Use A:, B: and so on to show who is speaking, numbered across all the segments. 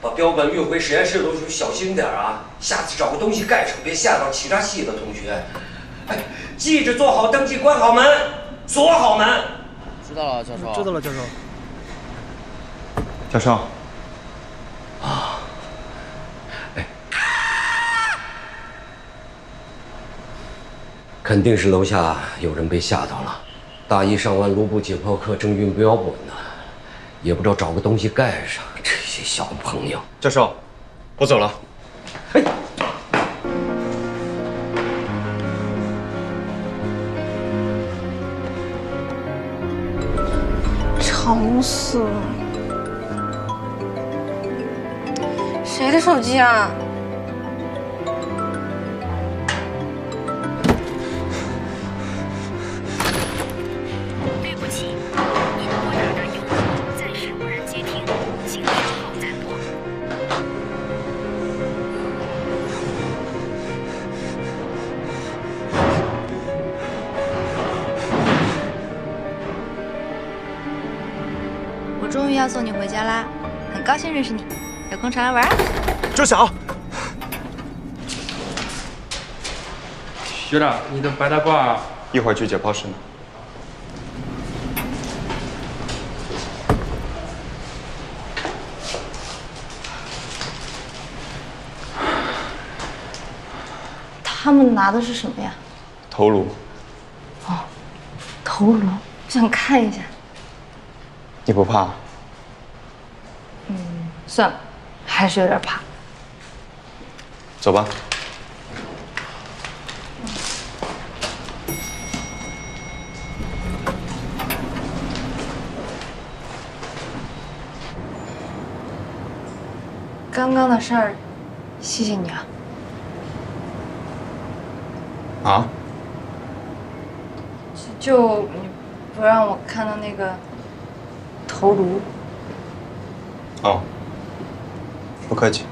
A: 把标本运回实验室的时候小心点啊，下次找个东西盖上，别吓到其他系的同学。哎，记着做好登记，关好门，锁好门。
B: 知道了，教授。
C: 知道了，教授。
D: 教授。
A: 啊，哎，肯定是楼下有人被吓到了。大一上完颅部解剖课，正运标本呢，也不知道找个东西盖上。这些小朋友。
D: 教授，我走了。
A: 哎。
E: 吵死了！谁的手机啊？
F: 对不起，您拨打的用户暂时无人接听，请稍后再拨。
G: 我终于要送你回家啦，很高兴认识你，有空常来玩啊。
D: 周晓，
C: 学长，你的白大褂
D: 一会儿去解剖室呢。
E: 他们拿的是什么呀？
D: 头颅。
E: 哦，头颅，我想看一下。
D: 你不怕？
E: 算了，还是有点怕。
D: 走吧。
E: 刚刚的事儿，谢谢你啊。
D: 啊？
E: 就你不让我看到那个头颅。
D: 哦，不客气。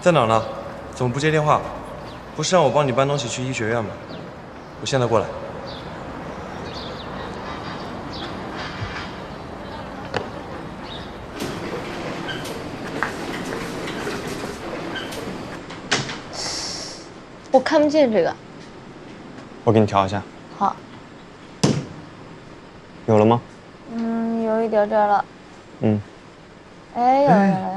H: 在哪呢？怎么不接电话？不是让我帮你搬东西去医学院吗？我现在过来。
E: 我看不见这个。
D: 我给你调一下。
E: 好。
D: 有了吗？
E: 有一点点了。
D: 嗯。
E: 哎，有了。